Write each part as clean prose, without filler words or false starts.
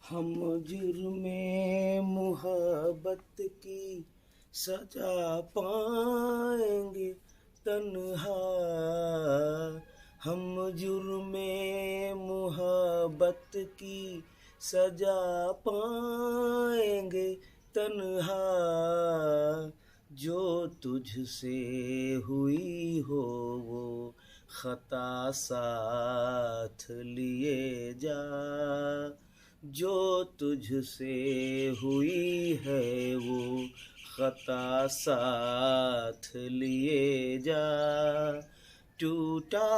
हम जुर्मे मुहब्बत की सजा पाएंगे तन्हा। हम जुर्मे मुहब्बत की सजा पाएंगे तन्हा। जो तुझसे हुई हो वो खता साथ लिए जा। जो तुझसे हुई है वो खता साथ लिए जा। टूटा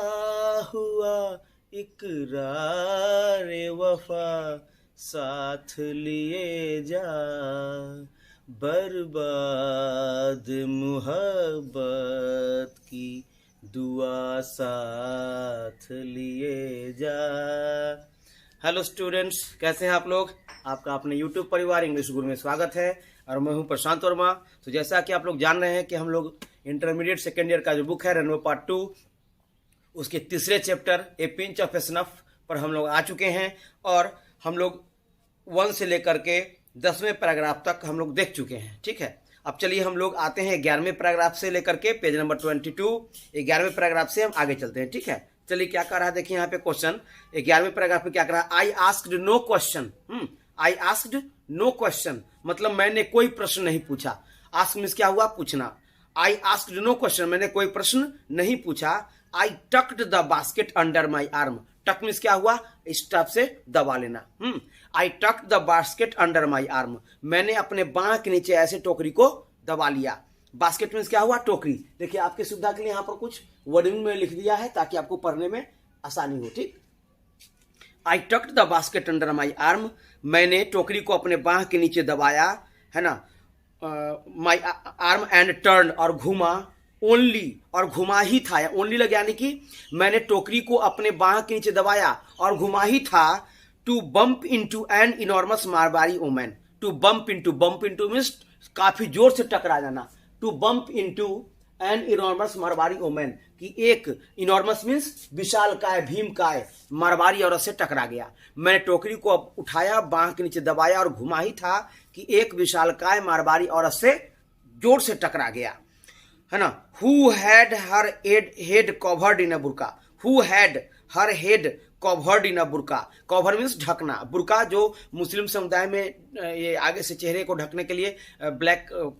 हुआ इकरार वफा साथ लिए जा। बर्बाद मुहब्बत की दुआ साथ लिए जा। हेलो स्टूडेंट्स, कैसे हैं आप लोग? आपका अपने यूट्यूब परिवार इंग्लिश गुरु में स्वागत है और मैं हूं प्रशांत वर्मा। तो जैसा कि आप लोग जान रहे हैं कि हम लोग इंटरमीडिएट सेकेंड ईयर का जो बुक है रेनबो पार्ट 2 उसके तीसरे chapter A pinch of snuff पर हम लोग आ चुके हैं और हम लोग 1 से लेकर के 10वें पैराग्राफ तक हम लोग देख चुके हैं। ठीक है, अब चलिए हम लोग आते हैं 11वें पैराग्राफ से लेकर के पेज नंबर 22। 11वें पैराग्राफ से हम आगे चलते हैं। ठीक है, चलिए क्या कर रहा है, देखिए यहाँ पे क्वेश्चन 11वें पैराग्राफ में क्या कर रहा है। I asked no question. I asked no question मतलब मैंने कोई प्रश्न नहीं पूछा। आस्क मींस क्या हुआ, पूछना। आई आस्क्ड नो क्वेश्चन मैंने कोई प्रश्न नहीं पूछा। I tucked the basket under my arm. Tuck means क्या हुआ, स्टफ से दबा लेना। I tucked the basket under my arm मैंने अपने बाह के नीचे ऐसे टोकरी को दबा लिया। बास्केट मींस क्या हुआ, टोकरी। देखिए आपकी सुविधा के लिए यहाँ पर कुछ वर्डिंग में लिख दिया है ताकि आपको पढ़ने में आसानी हो। ठीक, I tucked the basket under my arm मैंने टोकरी को अपने बाह के नीचे दबाया, है ना। माई आर्म एंड टर्न और घुमा। ओनली और घुमा ही था, ओनली लग यानी कि मैंने टोकरी को अपने बाह के नीचे दबाया और घुमा ही था। To bump into an enormous Marwari woman. To bump into means काफी जोर से टकरा जाना। To bump into an enormous Marwari woman कि एक इनॉर्मस मींस विशालकाय भीमकाय मारवाड़ी औरत से टकरा गया। मैंने टोकरी को उठाया, बाह के नीचे दबाया और घुमा ही था कि एक विशालकाय मारवाड़ी औरत से जोर से टकरा गया, है ना। Who had her head covered in a burqa. Who had her head covered in a burqa. Cover means ढकना। बुरका जो मुस्लिम समुदाय में ये आगे से चेहरे को ढकने के लिए ब्लैक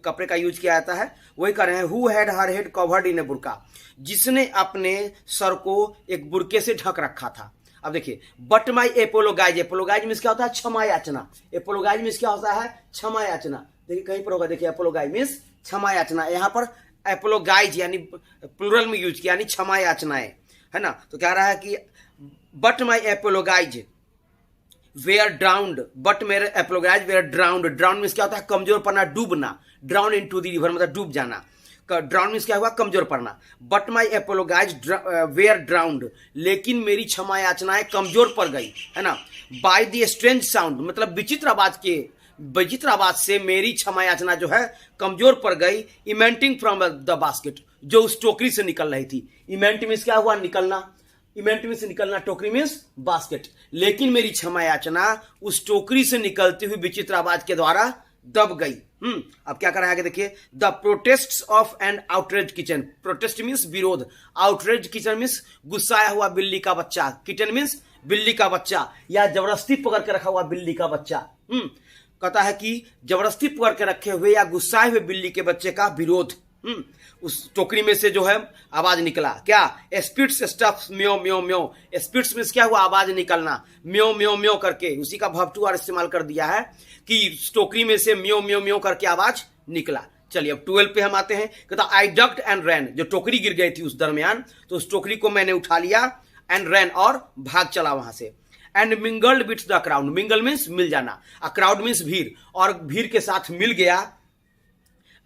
कपड़े का यूज किया जाता है, वही कर रहे हैं। Who had her head covered in a burqa जिसने अपने सर को एक बुरके से ढक रखा था। अब देखिए, बट माई एपोलोगाइज। एपोलोगाइज मीन्स क्या होता है, क्षमा याचना। एपोलोगाइज मीन्स क्या होता है, क्षमा याचना। देखिए कहीं पर होगा, देखिए एपोलोगाइज मीन्स क्षमा याचना। यहाँ पर एपोलोगाइज यानी प्लूरल में यूज किया यानी क्षमा याचनाएं, है ना। तो कह रहा है कि but my apologies were drowned. But मेरे apologies were drowned. Drowned means क्या होता है, कमजोर पड़ना, डूबना। Drown into the river मतलब डूब जाना। ड्राउन मीन्स क्या हुआ, कमजोर पड़ना। But my apologies were drowned लेकिन मेरी क्षमा याचनाएं कमजोर पड़ गई, है ना। बाय द स्ट्रेंज साउंड मतलब विचित्र आवाज से मेरी क्षमा याचना जो है कमजोर पड़ गई। इमेंटिंग फ्रॉम द बास्केट जो उस टोकरी से निकल रही थी। इमेंट मीन्स क्या हुआ, निकलना। इमेंट मीन्स निकलना, टोकरी मीन्स बास्केट। लेकिन मेरी क्षमा याचना उस टोकरी से निकलती हुई विचित्र आवाज के द्वारा दब गई। अब क्या कर रहा है, देखिए। The protest of an outrage kitten. Protest means विरोध। आउटरेज किचन मीन्स गुस्साया हुआ बिल्ली का बच्चा। किचन मीन्स बिल्ली का बच्चा या जबरदस्ती पकड़ के रखा हुआ बिल्ली का बच्चा। कहता है कि जबरदस्ती पकड़ के रखे हुए या गुस्साए हुए बिल्ली के बच्चे का विरोध। उस टोकरी में से जो है आवाज निकला, क्या, स्पिट्स स्टफ म्यो म्यो म्यो। स्पिट्स में क्या हुआ, आवाज निकलना, म्यो म्यो म्यो करके। उसी का वर्ब टू आर इस्तेमाल कर दिया है कि टोकरी में से म्यो म्यो म्यो करके आवाज निकला। चलिए अब 12 पे हम आते हैं। कहता आई डक्ड एंड रैन। जो टोकरी गिर गई थी उस दरमियान, तो उस टोकरी को मैंने उठा लिया। एंड रैन और भाग चला वहां से। And mingled with the crowd. Mingle means मिल जाना, अ क्राउड मीन्स भीड़, और भीड़ के साथ मिल गया।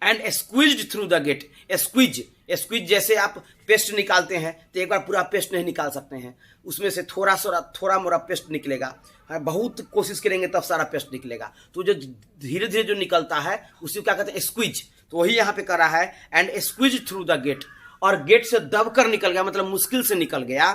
And squeezed through the gate. Squeeze जैसे आप पेस्ट निकालते हैं तो एक बार पूरा पेस्ट नहीं निकाल सकते हैं, उसमें से थोड़ा मोड़ा पेस्ट निकलेगा। बहुत कोशिश करेंगे तब सारा पेस्ट निकलेगा। तो जो धीरे धीरे जो निकलता है उसी को क्या कहते हैं, स्क्वीज। तो वही यहाँ पे कर रहा है। And squeeze through the gate, और गेट से दबकर निकल गया मतलब मुश्किल से निकल गया।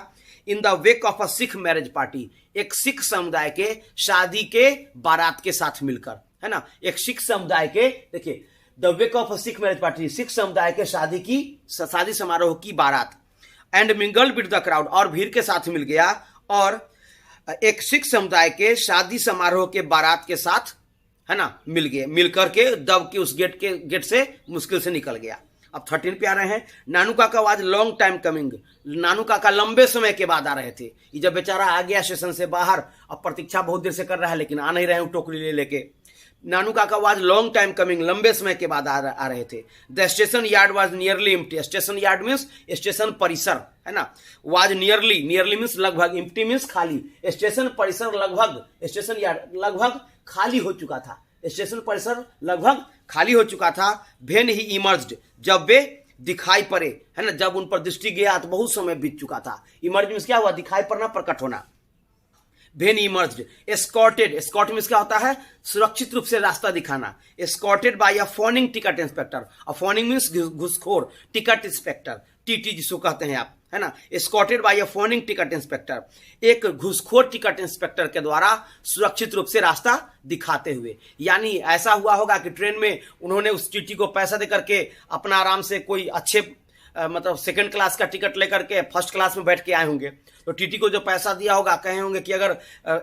In the wake of a Sikh marriage party, एक सिख समुदाय के शादी के बारात के साथ मिलकर, है ना, एक सिख समुदाय के, देखिए the wake of a Sikh marriage party, Sikh समुदाय के शादी समारोह की बारात, and mingled with the crowd, और भीड़ के साथ मिल गया, और एक सिख समुदाय के शादी समारोह के बारात के साथ, है ना, मिलकर के दब के उस गेट से मुश्किल से निकल गया। अब 13 पे आ रहे हैं। नानू काका वाज लॉन्ग टाइम कमिंग, नानू काका लंबे समय के बाद आ रहे थे। ये जब बेचारा आ गया स्टेशन से बाहर, अब प्रतीक्षा बहुत देर से कर रहा है लेकिन आ नहीं रहे हैं टोकरी ले लेके। नानू काका वाज लॉन्ग टाइम कमिंग, लंबे समय के बाद आ रहे थे। The station yard was nearly empty, station yard means station परिसर, है ना, वाज नियरली मीन्स लगभग, एम्प्टी मीन्स खाली, स्टेशन परिसर लगभग, स्टेशन यार्ड लगभग खाली हो चुका था, स्टेशन परिसर लगभग खाली हो चुका था। वेन ही इमर्ज्ड, जब वे दिखाई पड़े, है ना, जब उन पर दृष्टि गया तो बहुत समय बीत चुका था। इमर्ज मीन्स क्या हुआ, दिखाई पड़ना, प्रकट होना। When emerged, escorted, escort means क्या होता है, सुरक्षित रूप से रास्ता दिखाना। Escorted by a fawning ticket inspector, a fawning means घुसखोर, टिकट इंस्पेक्टर, टीटी जिसको कहते हैं आप, है ना, escorted by a fawning ticket inspector, एक घुसखोर टिकट इंस्पेक्टर के द्वारा सुरक्षित रूप से रास्ता दिखाते हुए। यानी ऐसा हुआ होगा कि ट्रेन में उन्होंने उस टीटी को पैसा देकर के अपना आराम से कोई अच्छे मतलब सेकंड क्लास का टिकट लेकर के फर्स्ट क्लास में बैठ के आए होंगे, तो टीटी को जो पैसा दिया होगा कहे होंगे कि अगर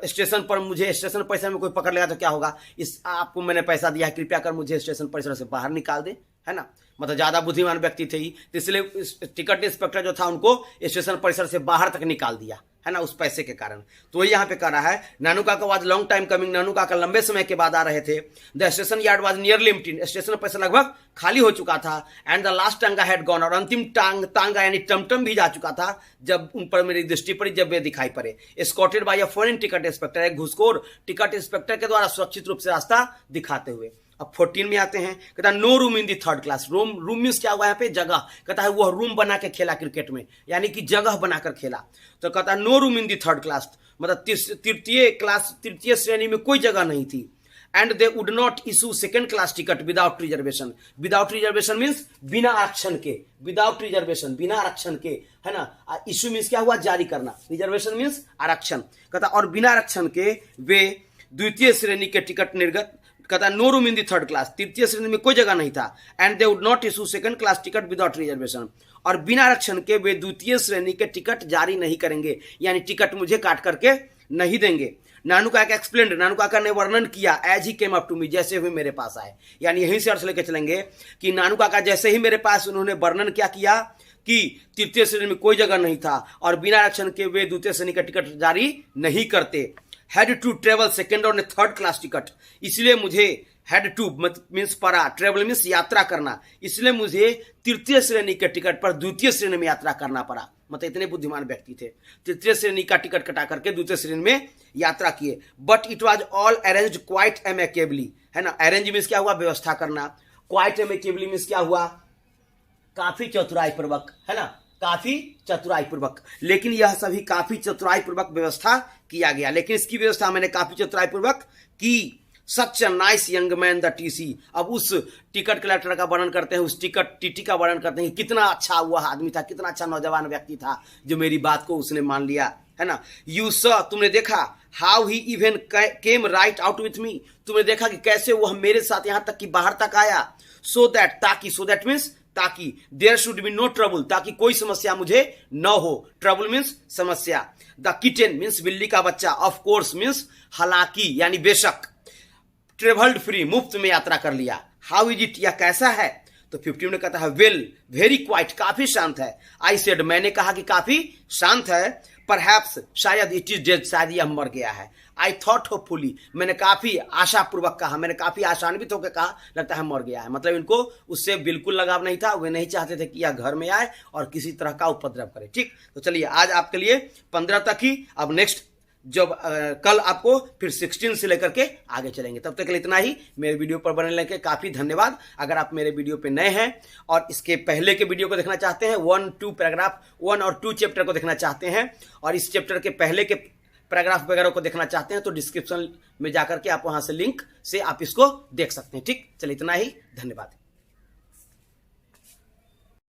स्टेशन पर मुझे स्टेशन परिसर में कोई पकड़ लेगा तो क्या होगा, इस आपको मैंने पैसा दिया है, कृपया कर मुझे स्टेशन परिसर से बाहर निकाल दे, है ना, मतलब ज्यादा बुद्धिमान व्यक्ति थे ही, तो इसलिए टिकट इंस्पेक्टर जो था उनको स्टेशन परिसर से बाहर तक निकाल दिया, है ना, उस पैसे के कारण। तो वही यहाँ पे कह रहा है, नानू काका वाज लॉन्ग टाइम कमिंग, नानू काका लंबे समय के बाद आ रहे थे। The station yard was nearly empty, station परिसर लगभग खाली हो चुका था। एंड द लास्ट टांगा हैड गॉन, और अंतिम टांगा यानी टमटम भी जा चुका था जब उन पर मेरी दृष्टि पड़ी, जब वे दिखाई पड़े। Escorted by a foreign ticket inspector, एक घुसखोर टिकट इंस्पेक्टर के द्वारा सुरक्षित रूप से रास्ता दिखाते हुए। अब 14 में आते हैं, कहता है no room in the third class, room means क्या हुआ यहाँ पे, जगह, कहता है वह रूम बना के खेला क्रिकेट में, यानी कि जगह बनाकर खेला। तो कहता है no room in the third class, मतलब तृतीय श्रेणी में कोई जगह नहीं थी। And they would not issue second class ticket without reservation, without reservation means बिना आरक्षण के, विदाउट रिजर्वेशन बिना आरक्षण के, है ना, इशू मीन्स क्या हुआ, जारी करना, रिजर्वेशन मीन्स आरक्षण, कहता और बिना आरक्षण के वे द्वितीय श्रेणी के टिकट निर्गत, कहता no room in the third class, तृतीय श्रेणी में कोई जगह नहीं था। And they would not issue second class ticket without reservation, और बिना आरक्षण के वे द्वितीय श्रेणी के टिकट जारी नहीं करेंगे, यानी टिकट मुझे काट करके नहीं देंगे। नानू काका एक्सप्लेन्ड, नानू काका ने वर्णन किया, as he came up to me, जैसे हुए मेरे पास आए, यानी यहीं से अर्थ लेके चलेंगे कि नानू काका जैसे ही मेरे पास, उन्होंने वर्णन क्या किया कि तृतीय श्रेणी में कोई जगह नहीं था और बिना आरक्षण के वे द्वितीय श्रेणी का टिकट जारी नहीं करते। हैड टू ट्रेवल सेकेंड और थर्ड क्लास टिकट, इसलिए मुझे हैड टू मीन्स परा, ट्रेवल मीन्स यात्रा करना, इसलिए मुझे तृतीय श्रेणी के टिकट पर द्वितीय श्रेणी में यात्रा करना पड़ा। मतलब इतने बुद्धिमान व्यक्ति थे, तृतीय श्रेणी का टिकट कटा करके द्वितीय श्रेणी में यात्रा किए। But it was all arranged quite amicably, है ना, अरेंज मीन्स क्या हुआ, व्यवस्था करना, क्वाइट एमेकेबली मीन्स क्या हुआ, काफी चतुराई पूर्वक, है ना, काफी चतुराई पूर्वक। लेकिन यह सभी काफी चतुराई पूर्वक व्यवस्था किया गया, लेकिन इसकी व्यवस्था मैंने काफी चतुराई पूर्वक की। Such a nice young man the TC, अब उस टिकट कलेक्टर का वर्णन करते हैं, उस टीटी का वर्णन करते हैं, कितना अच्छा वह आदमी था, कितना अच्छा नौजवान व्यक्ति था जो मेरी बात को उसने मान लिया, है ना। यू सॉ, तुमने देखा, how he even came right out with me, तुमने देखा कि कैसे वह मेरे साथ यहां तक कि बाहर तक आया। सो दैट, ताकि, सो दैट मीन्स ताकि, there should be no trouble, ताकि कोई समस्या मुझे न हो, ट्रबल मीन्स समस्या। द किटेन मीन्स बिल्ली का बच्चा, ऑफ कोर्स मीन्स हालांकि यानी बेशक, ट्रेवल्ड फ्री मुफ्त में यात्रा कर लिया। हाउ इज इट, यह कैसा है, तो 15 में कहता है वेल वेरी क्वाइट, काफी शांत है। आई सेड, मैंने कहा कि काफी शांत है। परहैप्स, शायद इट इज डेड, शायद यह मर गया है। आई थॉट होपफुली, मैंने काफी आशापूर्वक कहा, मैंने काफी आशान्वित होकर कहा, लगता है मर गया है। मतलब इनको उससे बिल्कुल लगाव नहीं था, वे नहीं चाहते थे कि यह घर में आए और किसी तरह का उपद्रव करे। ठीक, तो चलिए आज आपके लिए 15 तक ही, अब नेक्स्ट जब कल आपको फिर 16 से लेकर के आगे चलेंगे। तब तक के लिए इतना ही। मेरे वीडियो पर बने रहने के काफी धन्यवाद। अगर आप मेरे वीडियो पे नए हैं और इसके पहले के वीडियो को देखना चाहते हैं, 1-2 पैराग्राफ 1 और 2 चैप्टर को देखना चाहते हैं और इस चैप्टर के पहले के पैराग्राफ वगैरह को देखना चाहते हैं, तो डिस्क्रिप्शन में जाकर के आप वहां से लिंक से आप इसको देख सकते हैं। ठीक, चलिए इतना ही, धन्यवाद।